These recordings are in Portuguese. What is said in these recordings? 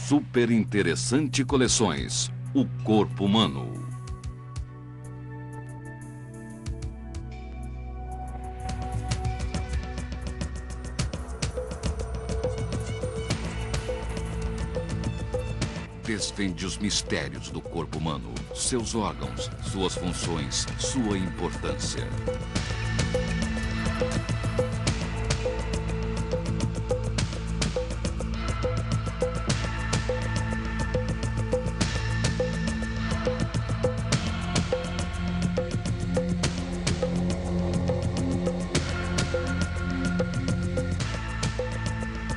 Super Interessante Coleções, o corpo humano. Desvende os mistérios do corpo humano, seus órgãos, suas funções, sua importância.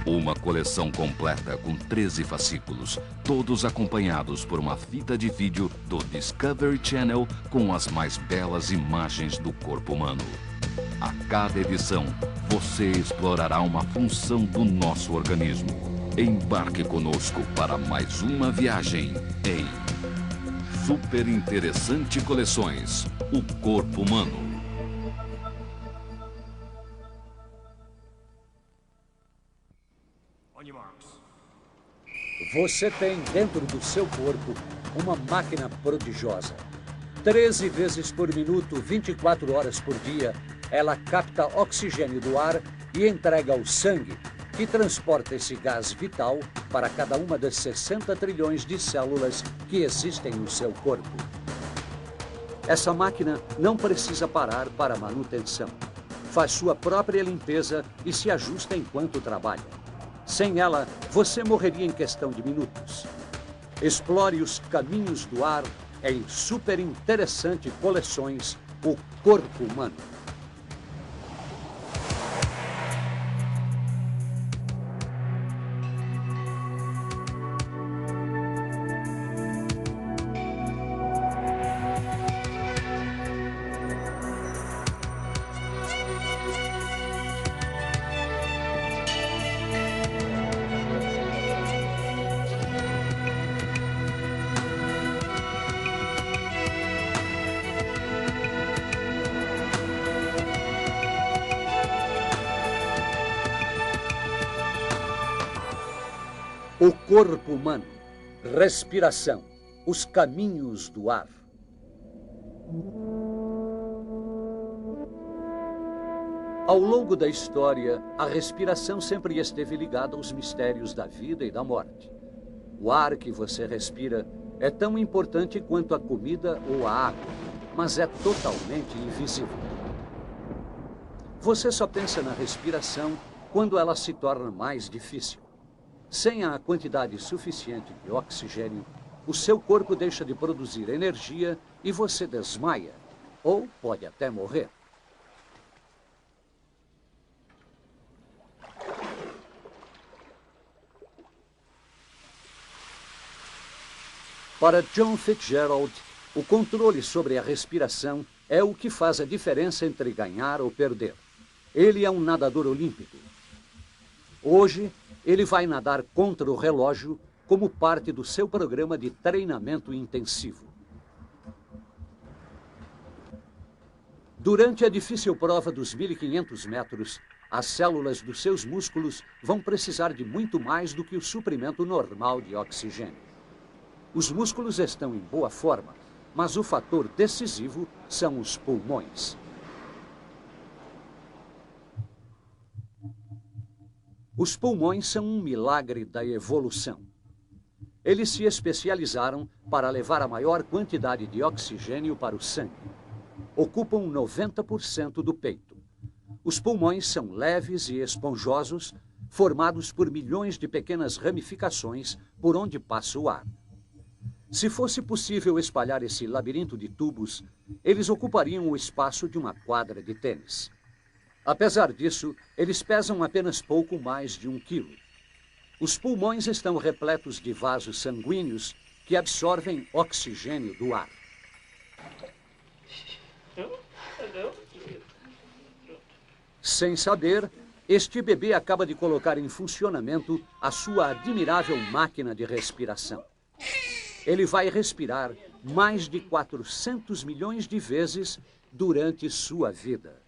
Uma coleção completa com 13 fascículos, todos acompanhados por uma fita de vídeo do Discovery Channel com as mais belas imagens do corpo humano. A cada edição, você explorará uma função do nosso organismo. Embarque conosco para mais uma viagem em Super Interessante Coleções, o corpo humano. Você tem dentro do seu corpo uma máquina prodigiosa. 13 vezes por minuto, 24 horas por dia, ela capta oxigênio do ar e entrega ao sangue, que transporta esse gás vital para cada uma das 60 trilhões de células que existem no seu corpo. Essa máquina não precisa parar para manutenção. Faz sua própria limpeza e se ajusta enquanto trabalha. Sem ela, você morreria em questão de minutos. Explore os caminhos do ar em Super Interessante Coleções, o corpo humano. O corpo humano, respiração, os caminhos do ar. Ao longo da história, a respiração sempre esteve ligada aos mistérios da vida e da morte. O ar que você respira é tão importante quanto a comida ou a água, mas é totalmente invisível. Você só pensa na respiração quando ela se torna mais difícil. Sem a quantidade suficiente de oxigênio, o seu corpo deixa de produzir energia e você desmaia, ou pode até morrer. Para John Fitzgerald, o controle sobre a respiração é o que faz a diferença entre ganhar ou perder. Ele é um nadador olímpico. Hoje, ele vai nadar contra o relógio como parte do seu programa de treinamento intensivo. Durante a difícil prova dos 1.500 metros, as células dos seus músculos vão precisar de muito mais do que o suprimento normal de oxigênio. Os músculos estão em boa forma, mas o fator decisivo são os pulmões. Os pulmões são um milagre da evolução. Eles se especializaram para levar a maior quantidade de oxigênio para o sangue. Ocupam 90% do peito. Os pulmões são leves e esponjosos, formados por milhões de pequenas ramificações por onde passa o ar. Se fosse possível espalhar esse labirinto de tubos, eles ocupariam o espaço de uma quadra de tênis. Apesar disso, eles pesam apenas pouco mais de 1 quilo. Os pulmões estão repletos de vasos sanguíneos que absorvem oxigênio do ar. Sem saber, este bebê acaba de colocar em funcionamento a sua admirável máquina de respiração. Ele vai respirar mais de 400 milhões de vezes durante sua vida.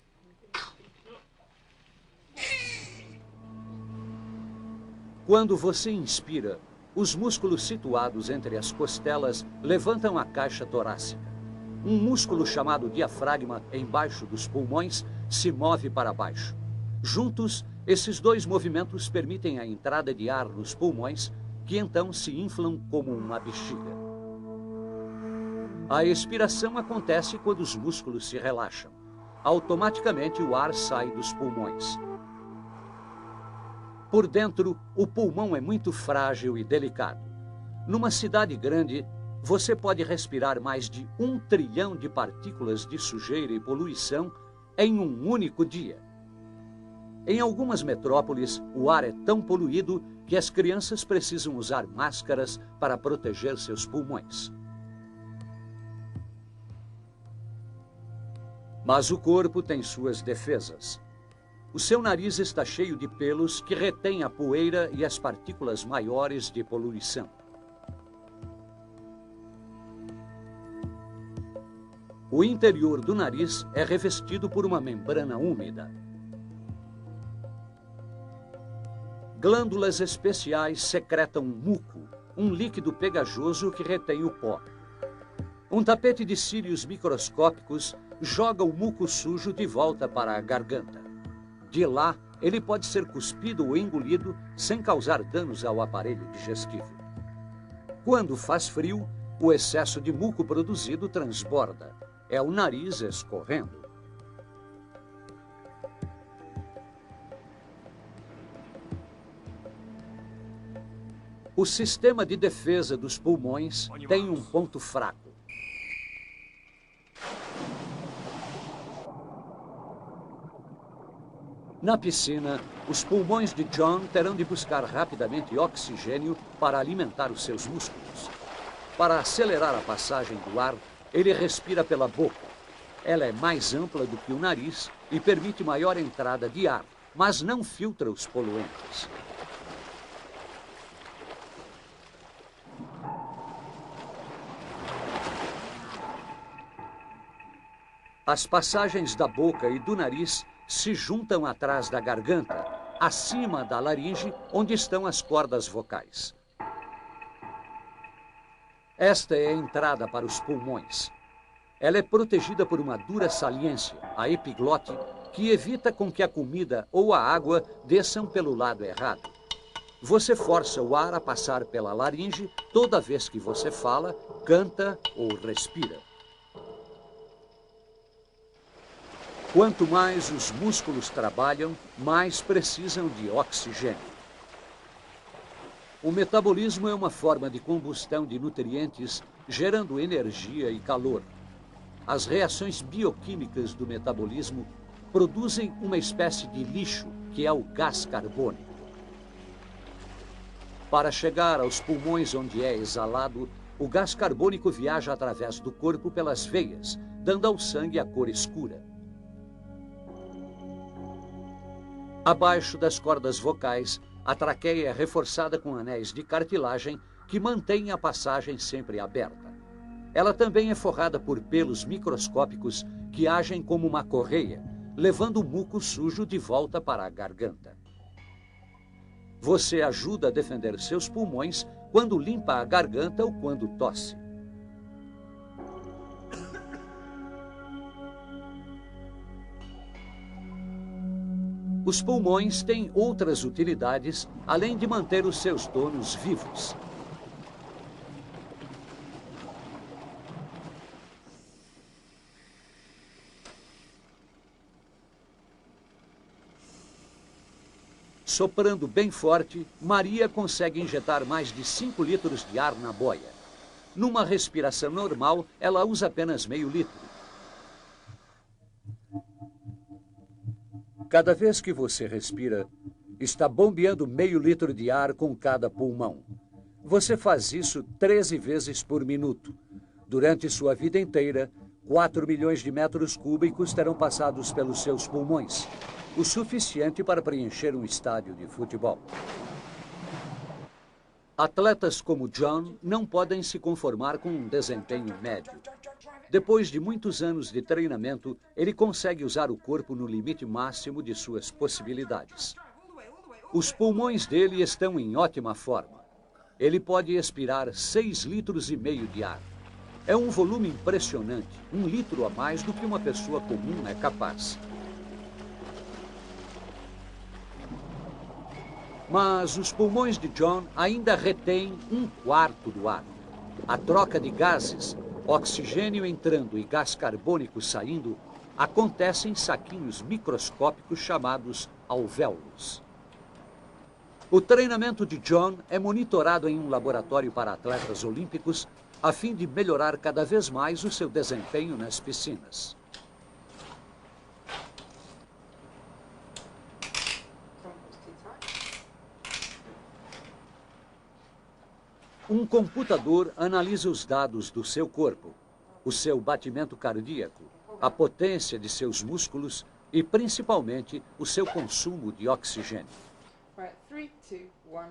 Quando você inspira, Os músculos situados entre as costelas levantam a caixa torácica. Um músculo chamado diafragma, embaixo dos pulmões, se move para baixo. Juntos, esses dois movimentos permitem a entrada de ar nos pulmões, que então se inflam como uma bexiga. A expiração acontece quando os músculos se relaxam. Automaticamente o ar sai dos pulmões. Por dentro, o pulmão é muito frágil e delicado. Numa cidade grande, você pode respirar mais de 1 trilhão de partículas de sujeira e poluição em um único dia. Em algumas metrópoles, o ar é tão poluído que as crianças precisam usar máscaras para proteger seus pulmões. Mas o corpo tem suas defesas. O seu nariz está cheio de pelos que retêm a poeira e as partículas maiores de poluição. O interior do nariz é revestido por uma membrana úmida. Glândulas especiais secretam muco, um líquido pegajoso que retém o pó. Um tapete de cílios microscópicos joga o muco sujo de volta para a garganta. De lá, ele pode ser cuspido ou engolido sem causar danos ao aparelho digestivo. Quando faz frio, o excesso de muco produzido transborda. É o nariz escorrendo. O sistema de defesa dos pulmões tem um ponto fraco. Na piscina, os pulmões de John terão de buscar rapidamente oxigênio para alimentar os seus músculos. Para acelerar a passagem do ar, ele respira pela boca. Ela é mais ampla do que o nariz e permite maior entrada de ar, mas não filtra os poluentes. As passagens da boca e do nariz se juntam atrás da garganta, acima da laringe, onde estão as cordas vocais. Esta é a entrada para os pulmões. Ela é protegida por uma dura saliência, a epiglote, que evita com que a comida ou a água desçam pelo lado errado. Você força o ar a passar pela laringe toda vez que você fala, canta ou respira. Quanto mais os músculos trabalham, mais precisam de oxigênio. O metabolismo é uma forma de combustão de nutrientes, gerando energia e calor. As reações bioquímicas do metabolismo produzem uma espécie de lixo, que é o gás carbônico. Para chegar aos pulmões onde é exalado, o gás carbônico viaja através do corpo pelas veias, dando ao sangue a cor escura. Abaixo das cordas vocais, a traqueia é reforçada com anéis de cartilagem que mantêm a passagem sempre aberta. Ela também é forrada por pelos microscópicos que agem como uma correia, levando o muco sujo de volta para a garganta. Você ajuda a defender seus pulmões quando limpa a garganta ou quando tosse. Os pulmões têm outras utilidades, além de manter os seus donos vivos. Soprando bem forte, Maria consegue injetar mais de 5 litros de ar na boia. Numa respiração normal, ela usa apenas meio litro. Cada vez que você respira, está bombeando meio litro de ar com cada pulmão. Você faz isso 13 vezes por minuto. Durante sua vida inteira, 4 milhões de metros cúbicos terão passados pelos seus pulmões, o suficiente para preencher um estádio de futebol. Atletas como John não podem se conformar com um desempenho médio. Depois de muitos anos de treinamento, ele consegue usar o corpo no limite máximo de suas possibilidades. Os pulmões dele estão em ótima forma. ele pode expirar 6,5 litros de ar. É um volume impressionante, 1 litro a mais do que uma pessoa comum é capaz. Mas os pulmões de John ainda retêm 1/4 do ar. A troca de gases, oxigênio entrando e gás carbônico saindo, acontece em saquinhos microscópicos chamados alvéolos. O treinamento de John é monitorado em um laboratório para atletas olímpicos a fim de melhorar cada vez mais o seu desempenho nas piscinas. Um computador analisa os dados do seu corpo, o seu batimento cardíaco, a potência de seus músculos e, principalmente, o seu consumo de oxigênio. Right, 3, 2, 1, go.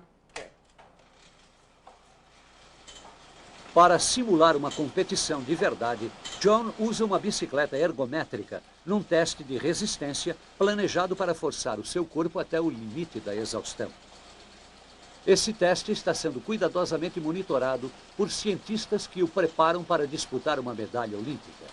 Para simular uma competição de verdade, John usa uma bicicleta ergométrica num teste de resistência planejado para forçar o seu corpo até o limite da exaustão. Esse teste está sendo cuidadosamente monitorado por cientistas que o preparam para disputar uma medalha olímpica.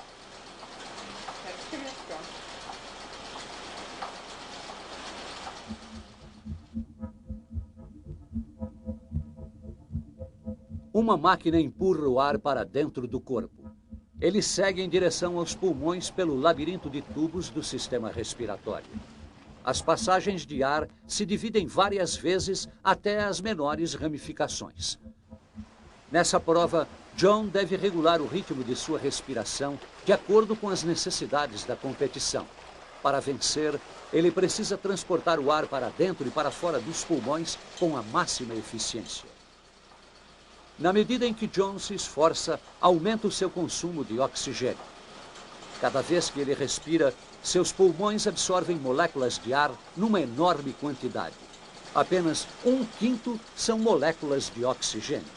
Uma máquina empurra o ar para dentro do corpo. Ele segue em direção aos pulmões pelo labirinto de tubos do sistema respiratório. As passagens de ar se dividem várias vezes até as menores ramificações. Nessa prova, John deve regular o ritmo de sua respiração de acordo com as necessidades da competição. Para vencer, ele precisa transportar o ar para dentro e para fora dos pulmões com a máxima eficiência. Na medida em que John se esforça, aumenta o seu consumo de oxigênio. Cada vez que ele respira, seus pulmões absorvem moléculas de ar numa enorme quantidade. Apenas 1/5 são moléculas de oxigênio.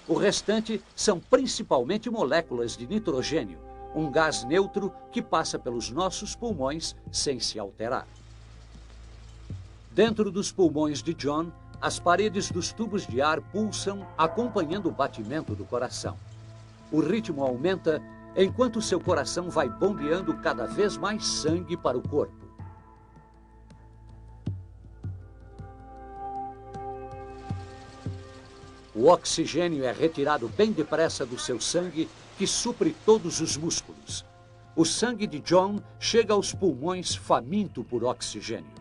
O restante são principalmente moléculas de nitrogênio, um gás neutro que passa pelos nossos pulmões sem se alterar. Dentro dos pulmões de John, as paredes dos tubos de ar pulsam acompanhando o batimento do coração. O ritmo aumenta enquanto seu coração vai bombeando cada vez mais sangue para o corpo. O oxigênio é retirado bem depressa do seu sangue, que supre todos os músculos. O sangue de John chega aos pulmões faminto por oxigênio.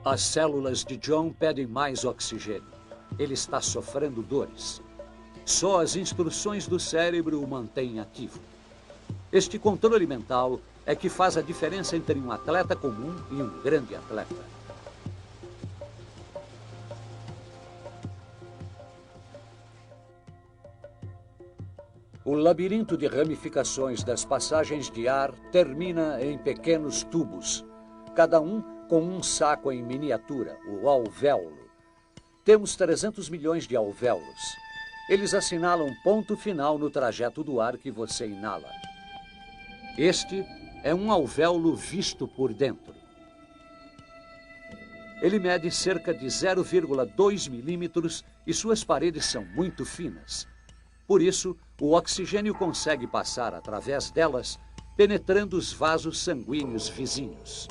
As células de John pedem mais oxigênio. Ele está sofrendo dores. Só as instruções do cérebro o mantêm ativo. Este controle mental é que faz a diferença entre um atleta comum e um grande atleta. O labirinto de ramificações das passagens de ar termina em pequenos tubos, cada um com um saco em miniatura, o alvéolo. Temos 300 milhões de alvéolos. Eles assinalam ponto final no trajeto do ar que você inala. Este é um alvéolo visto por dentro. Ele mede cerca de 0,2 milímetros e suas paredes são muito finas. Por isso, o oxigênio consegue passar através delas, penetrando os vasos sanguíneos vizinhos.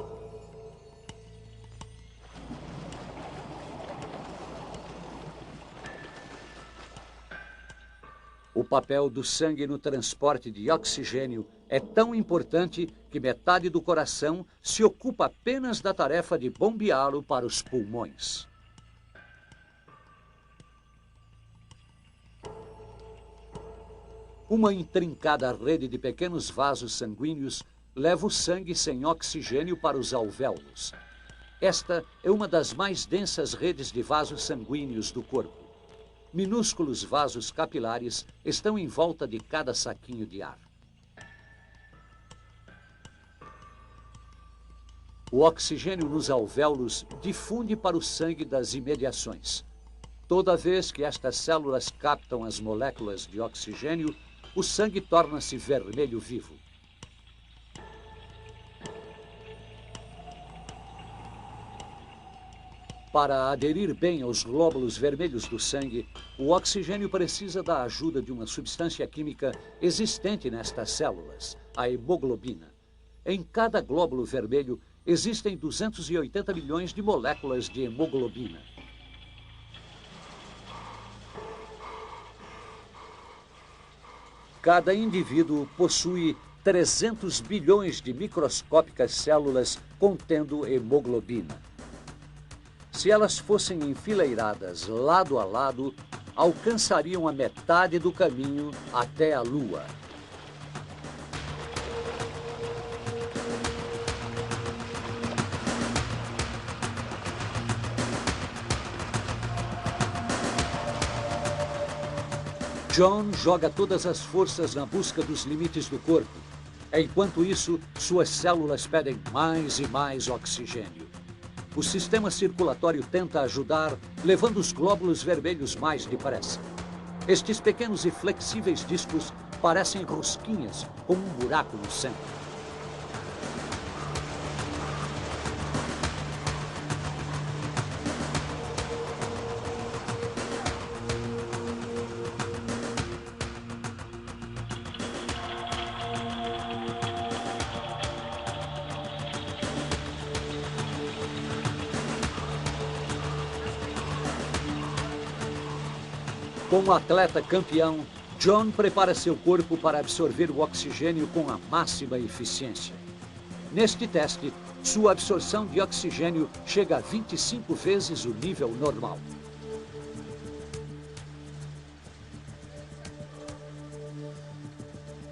O papel do sangue no transporte de oxigênio é tão importante que metade do coração se ocupa apenas da tarefa de bombeá-lo para os pulmões. Uma intrincada rede de pequenos vasos sanguíneos leva o sangue sem oxigênio para os alvéolos. Esta é uma das mais densas redes de vasos sanguíneos do corpo. Minúsculos vasos capilares estão em volta de cada saquinho de ar. O oxigênio nos alvéolos difunde para o sangue das imediações. Toda vez que estas células captam as moléculas de oxigênio, o sangue torna-se vermelho vivo. Para aderir bem aos glóbulos vermelhos do sangue, o oxigênio precisa da ajuda de uma substância química existente nestas células, a hemoglobina. Em cada glóbulo vermelho existem 280 milhões de moléculas de hemoglobina. Cada indivíduo possui 300 bilhões de microscópicas células contendo hemoglobina. Se elas fossem enfileiradas lado a lado, alcançariam a metade do caminho até a Lua. John joga todas as forças na busca dos limites do corpo. Enquanto isso, suas células pedem mais e mais oxigênio. O sistema circulatório tenta ajudar, levando os glóbulos vermelhos mais depressa. Estes pequenos e flexíveis discos parecem rosquinhas com um buraco no centro. Como atleta campeão, John prepara seu corpo para absorver o oxigênio com a máxima eficiência. Neste teste, sua absorção de oxigênio chega a 25 vezes o nível normal.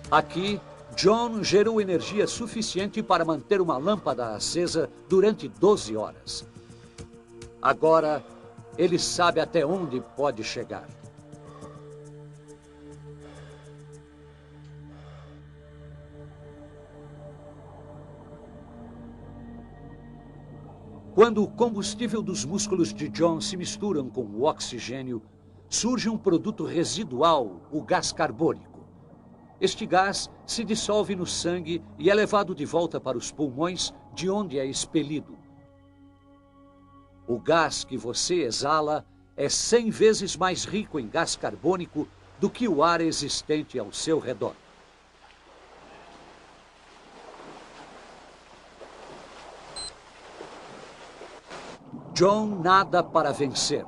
Aqui, John gerou energia suficiente para manter uma lâmpada acesa durante 12 horas. Agora, ele sabe até onde pode chegar. Quando o combustível dos músculos de John se misturam com o oxigênio, surge um produto residual, o gás carbônico. Este gás se dissolve no sangue e é levado de volta para os pulmões, de onde é expelido. O gás que você exala é 100 vezes mais rico em gás carbônico do que o ar existente ao seu redor. John nada para vencer,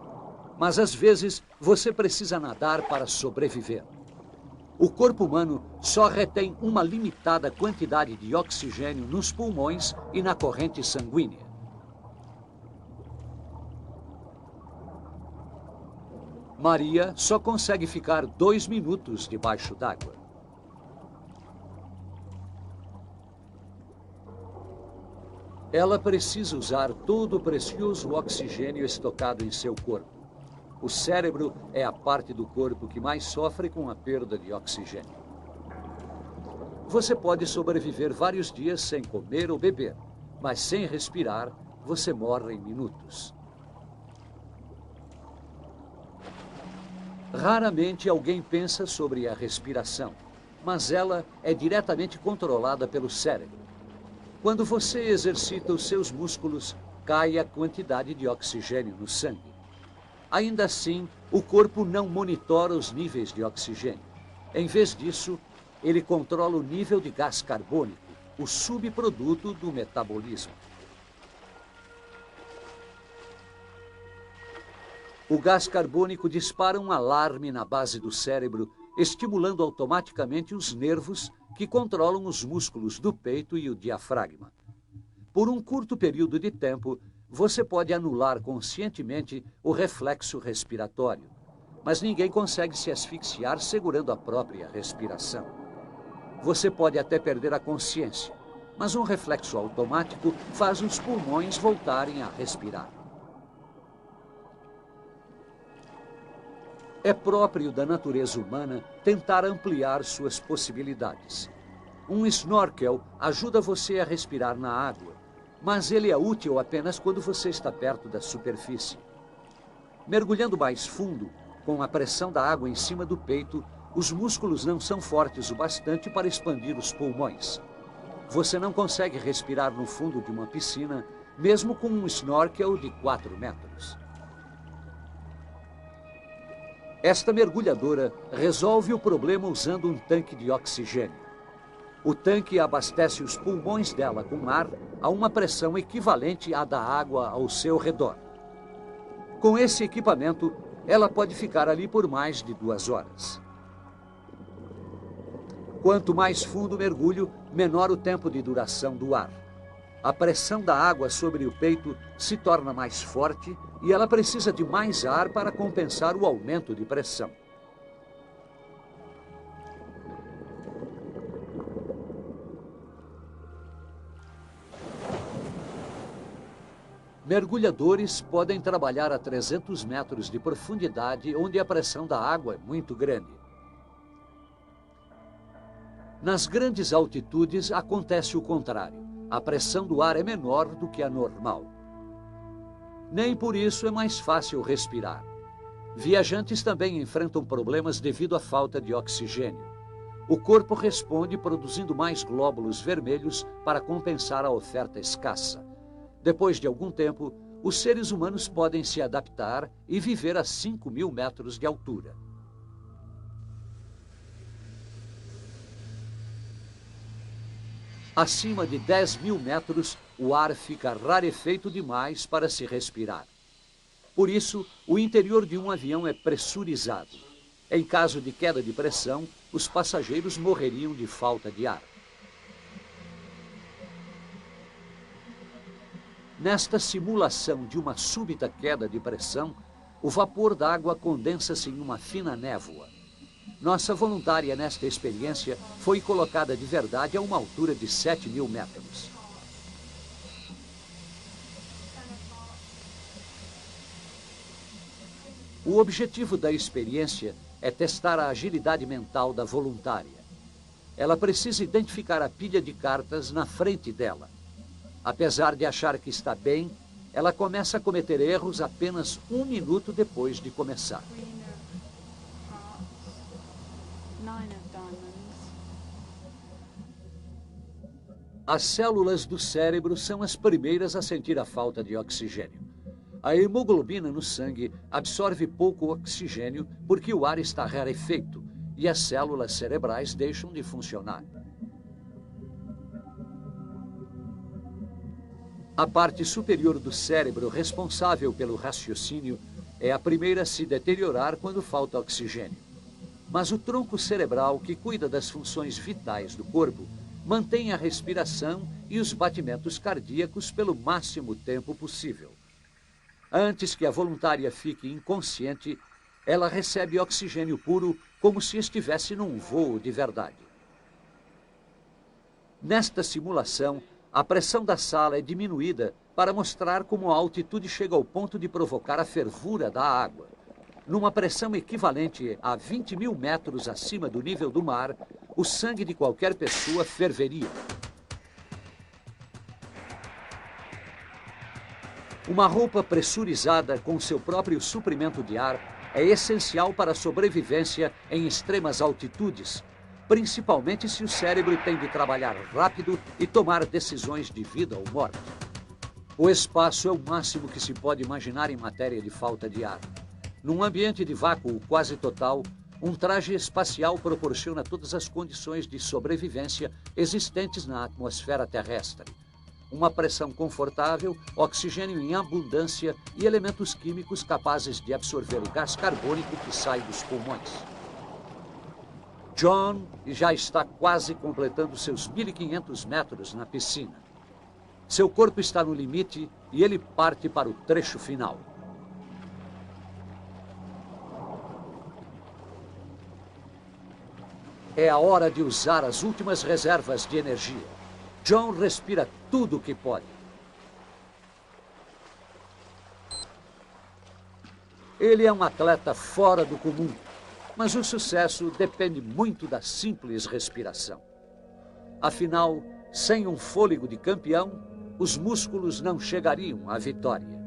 mas às vezes você precisa nadar para sobreviver. O corpo humano só retém uma limitada quantidade de oxigênio nos pulmões e na corrente sanguínea. Maria só consegue ficar 2 minutos debaixo d'água. Ela precisa usar todo o precioso oxigênio estocado em seu corpo. O cérebro é a parte do corpo que mais sofre com a perda de oxigênio. Você pode sobreviver vários dias sem comer ou beber, mas sem respirar, você morre em minutos. Raramente alguém pensa sobre a respiração, mas ela é diretamente controlada pelo cérebro. Quando você exercita os seus músculos, cai a quantidade de oxigênio no sangue. Ainda assim, o corpo não monitora os níveis de oxigênio. Em vez disso, ele controla o nível de gás carbônico, o subproduto do metabolismo. O gás carbônico dispara um alarme na base do cérebro, estimulando automaticamente os nervos que controlam os músculos do peito e o diafragma. Por um curto período de tempo, você pode anular conscientemente o reflexo respiratório, mas ninguém consegue se asfixiar segurando a própria respiração. Você pode até perder a consciência, mas um reflexo automático faz os pulmões voltarem a respirar. É próprio da natureza humana tentar ampliar suas possibilidades. Um snorkel ajuda você a respirar na água. mas ele é útil apenas quando você está perto da superfície. Mergulhando mais fundo, com a pressão da água em cima do peito, os músculos não são fortes o bastante para expandir os pulmões. Você não consegue respirar no fundo de uma piscina, mesmo com um snorkel de 4 metros. Esta mergulhadora resolve o problema usando um tanque de oxigênio. O tanque abastece os pulmões dela com ar a uma pressão equivalente à da água ao seu redor. Com esse equipamento, ela pode ficar ali por mais de 2 horas. Quanto mais fundo o mergulho, menor o tempo de duração do ar. A pressão da água sobre o peito se torna mais forte e ela precisa de mais ar para compensar o aumento de pressão. Mergulhadores podem trabalhar a 300 metros de profundidade, onde a pressão da água é muito grande. Nas grandes altitudes acontece o contrário. A pressão do ar é menor do que a normal. Nem por isso é mais fácil respirar. Viajantes também enfrentam problemas devido à falta de oxigênio. O corpo responde produzindo mais glóbulos vermelhos para compensar a oferta escassa. Depois de algum tempo, os seres humanos podem se adaptar e viver a 5.000 metros de altura. Acima de 10.000 metros, o ar fica rarefeito demais para se respirar. Por isso, o interior de um avião é pressurizado. Em caso de queda de pressão, os passageiros morreriam de falta de ar. Nesta simulação de uma súbita queda de pressão, o vapor da água condensa-se em uma fina névoa. Nossa voluntária nesta experiência foi colocada de verdade a uma altura de 7.000 metros. O objetivo da experiência é testar a agilidade mental da voluntária. Ela precisa identificar a pilha de cartas na frente dela. Apesar de achar que está bem, ela começa a cometer erros apenas 1 minuto depois de começar. As células do cérebro são as primeiras a sentir a falta de oxigênio. A hemoglobina no sangue absorve pouco oxigênio porque o ar está rarefeito e as células cerebrais deixam de funcionar. A parte superior do cérebro responsável pelo raciocínio é a primeira a se deteriorar quando falta oxigênio. Mas o tronco cerebral, que cuida das funções vitais do corpo, mantém a respiração e os batimentos cardíacos pelo máximo tempo possível. Antes que a voluntária fique inconsciente, ela recebe oxigênio puro como se estivesse num voo de verdade. Nesta simulação, a pressão da sala é diminuída para mostrar como a altitude chega ao ponto de provocar a fervura da água. Numa pressão equivalente a 20.000 metros acima do nível do mar, o sangue de qualquer pessoa ferveria. Uma roupa pressurizada com seu próprio suprimento de ar é essencial para a sobrevivência em extremas altitudes, principalmente se o cérebro tem de trabalhar rápido e tomar decisões de vida ou morte. O espaço é o máximo que se pode imaginar em matéria de falta de ar. Num ambiente de vácuo quase total, um traje espacial proporciona todas as condições de sobrevivência existentes na atmosfera terrestre. Uma pressão confortável, oxigênio em abundância e elementos químicos capazes de absorver o gás carbônico que sai dos pulmões. John já está quase completando seus 1.500 metros na piscina. Seu corpo está no limite e ele parte para o trecho final. É a hora de usar as últimas reservas de energia. John respira tudo o que pode. Ele é um atleta fora do comum, mas o sucesso depende muito da simples respiração. Afinal, sem um fôlego de campeão, os músculos não chegariam à vitória.